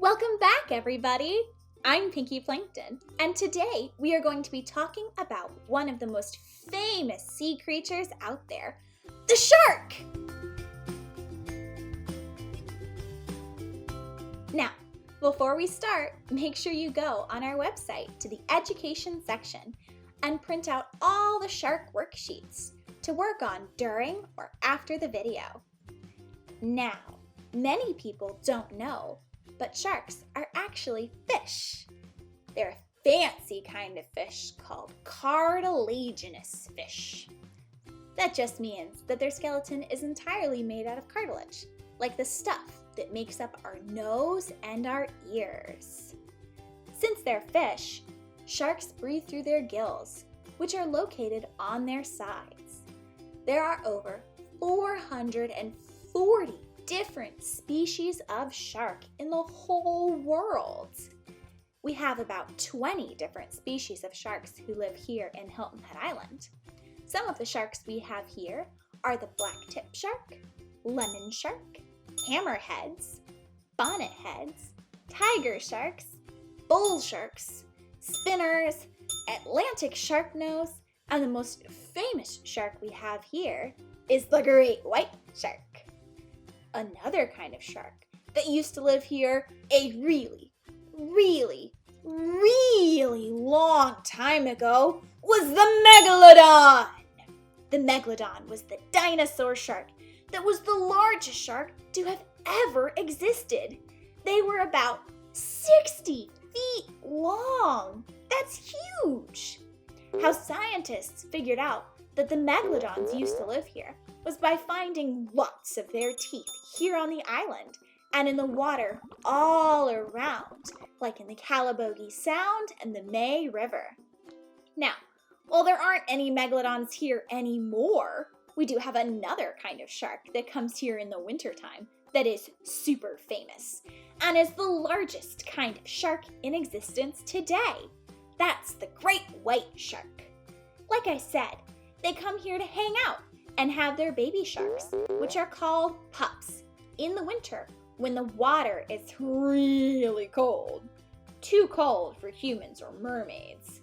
Welcome back, everybody! I'm Pinky Plankton, and today we are going to be talking about one of the most famous sea creatures out there, the shark! Now, before we start, make sure you go on our website to the education section and print out all the shark worksheets to work on during or after the video. Now, many people don't know, but sharks are actually fish. They're a fancy kind of fish called cartilaginous fish. That just means that their skeleton is entirely made out of cartilage, like the stuff that makes up our nose and our ears. Since they're fish, sharks breathe through their gills, which are located on their sides. There are over 440 different species of shark in the whole world. We have about 20 different species of sharks who live here in Hilton Head Island. Some of the sharks we have here are the black-tip shark, lemon shark, hammerheads, bonnetheads, tiger sharks, bull sharks, spinners, Atlantic sharknose, and the most famous shark we have here is the great white shark. Another kind of shark that used to live here a really long time ago was the Megalodon. The Megalodon was the dinosaur shark that was the largest shark to have ever existed. They were about 60 feet long. That's huge. How scientists figured out that the Megalodons used to live here was by finding lots of their teeth here on the island and in the water all around, like in the Calabogie Sound and the May River. Now, while there aren't any Megalodons here anymore, we do have another kind of shark that comes here in the wintertime that is super famous and is the largest kind of shark in existence today. That's the great white shark. Like I said, they come here to hang out and have their baby sharks, which are called pups, in the winter when the water is really cold. Too cold for humans or mermaids.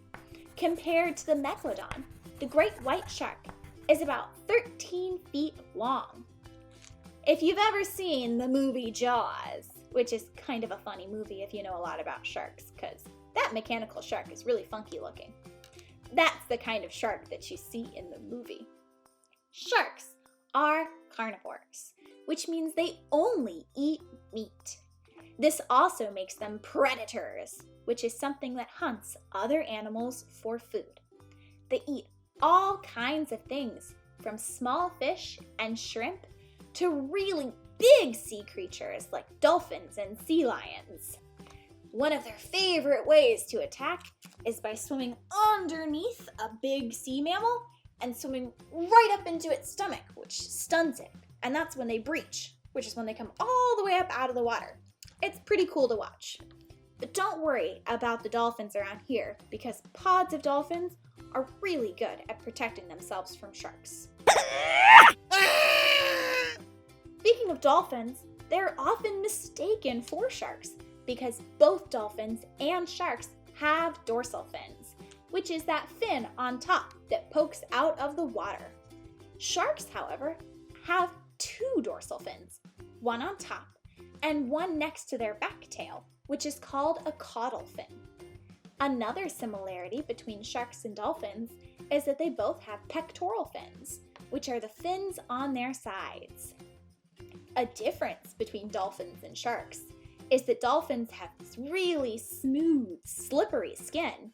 Compared to the Megalodon, the great white shark is about 13 feet long. If you've ever seen the movie Jaws, which is kind of a funny movie if you know a lot about sharks, because that mechanical shark is really funky looking. That's the kind of shark that you see in the movie. Sharks are carnivores, which means they only eat meat. This also makes them predators, which is something that hunts other animals for food. They eat all kinds of things, from small fish and shrimp to really big sea creatures like dolphins and sea lions. One of their favorite ways to attack is by swimming underneath a big sea mammal and swimming right up into its stomach, which stuns it. And that's when they breach, which is when they come all the way up out of the water. It's pretty cool to watch. But don't worry about the dolphins around here, because pods of dolphins are really good at protecting themselves from sharks. Speaking of dolphins, they're often mistaken for sharks because both dolphins and sharks have dorsal fins, which is that fin on top that pokes out of the water. Sharks, however, have two dorsal fins, one on top and one next to their back tail, which is called a caudal fin. Another similarity between sharks and dolphins is that they both have pectoral fins, which are the fins on their sides. A difference between dolphins and sharks is that dolphins have this really smooth, slippery skin,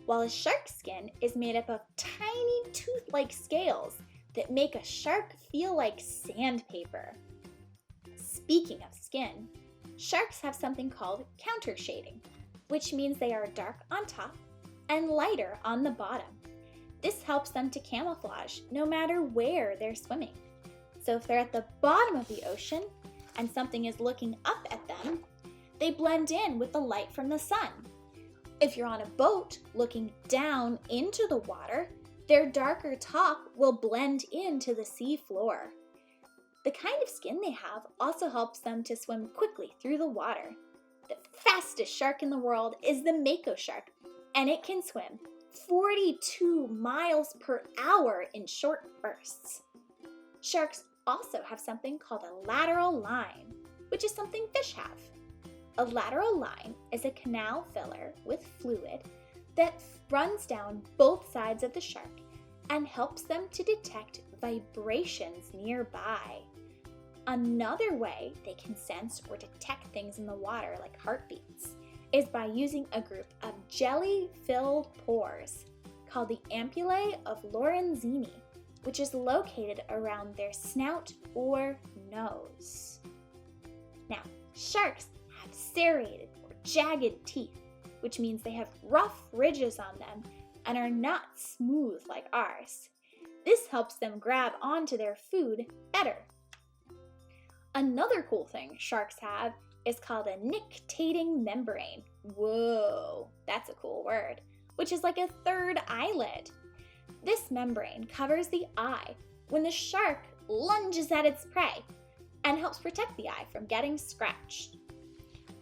while a shark's skin is made up of tiny tooth-like scales that make a shark feel like sandpaper. Speaking of skin, sharks have something called countershading, which means they are dark on top and lighter on the bottom. This helps them to camouflage no matter where they're swimming. So if they're at the bottom of the ocean and something is looking up at them, they blend in with the light from the sun. If you're on a boat looking down into the water, their darker top will blend into the sea floor. The kind of skin they have also helps them to swim quickly through the water. The fastest shark in the world is the Mako Shark, and it can swim 42 miles per hour in short bursts. Sharks also have something called a lateral line, which is something fish have. A lateral line is a canal filler with fluid that runs down both sides of the shark and helps them to detect vibrations nearby. Another way they can sense or detect things in the water, like heartbeats, is by using a group of jelly-filled pores called the ampullae of Lorenzini, which is located around their snout or nose. Now, sharks have serrated or jagged teeth, which means they have rough ridges on them and are not smooth like ours. This helps them grab onto their food better. Another cool thing sharks have is called a nictating membrane. Whoa, that's a cool word, which is like a third eyelid. This membrane covers the eye when the shark lunges at its prey and helps protect the eye from getting scratched.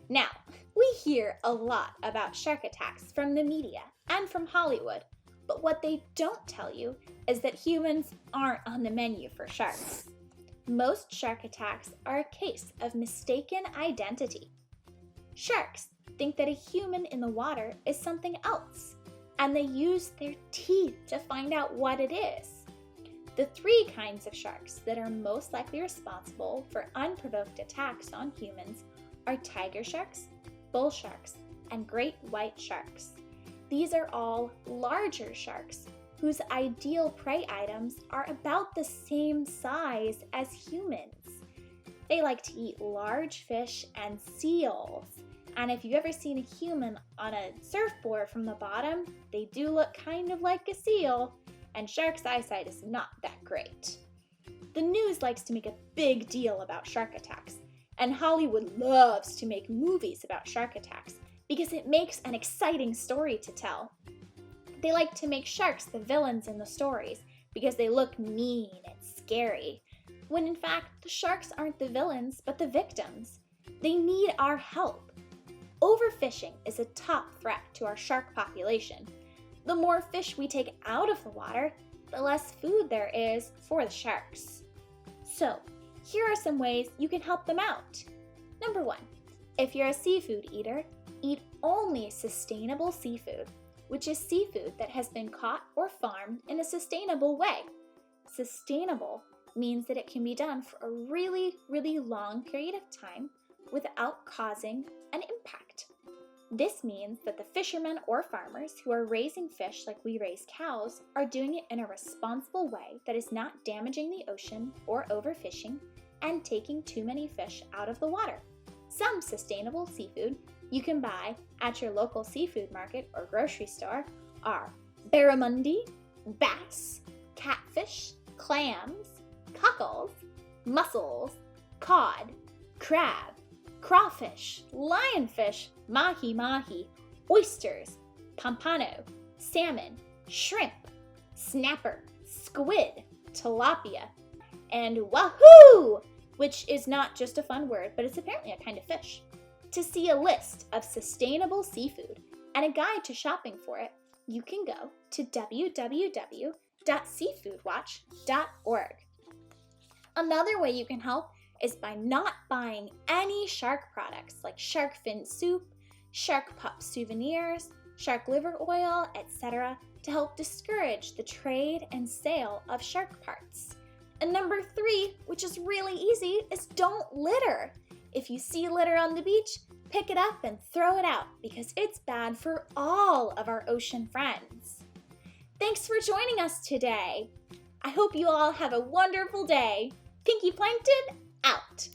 Now, we hear a lot about shark attacks from the media and from Hollywood, but what they don't tell you is that humans aren't on the menu for sharks. Most shark attacks are a case of mistaken identity. Sharks think that a human in the water is something else, and they use their teeth to find out what it is. The three kinds of sharks that are most likely responsible for unprovoked attacks on humans are tiger sharks, bull sharks, and great white sharks. These are all larger sharks whose ideal prey items are about the same size as humans. They like to eat large fish and seals. And if you've ever seen a human on a surfboard from the bottom, they do look kind of like a seal, and sharks' eyesight is not that great. The news likes to make a big deal about shark attacks, and Hollywood loves to make movies about shark attacks because it makes an exciting story to tell. They like to make sharks the villains in the stories because they look mean and scary, when in fact the sharks aren't the villains but the victims. They need our help. Overfishing is a top threat to our shark population. The more fish we take out of the water, the less food there is for the sharks. So, here are some ways you can help them out. Number 1, if you're a seafood eater, eat only sustainable seafood, which is seafood that has been caught or farmed in a sustainable way. Sustainable means that it can be done for a really, really long period of time without causing an impact. This means that the fishermen or farmers who are raising fish like we raise cows are doing it in a responsible way that is not damaging the ocean or overfishing and taking too many fish out of the water. Some sustainable seafood you can buy at your local seafood market or grocery store are barramundi, bass, catfish, clams, cockles, mussels, cod, crab, crawfish, lionfish, mahi-mahi, oysters, pompano, salmon, shrimp, snapper, squid, tilapia, and wahoo, which is not just a fun word, but it's apparently a kind of fish. To see a list of sustainable seafood and a guide to shopping for it, you can go to www.seafoodwatch.org. Another way you can help is by not buying any shark products like shark fin soup, shark pup souvenirs, shark liver oil, etc. to help discourage the trade and sale of shark parts. And number 3, which is really easy, is don't litter. If you see litter on the beach, pick it up and throw it out because it's bad for all of our ocean friends. Thanks for joining us today. I hope you all have a wonderful day. Pinky Plankton, out.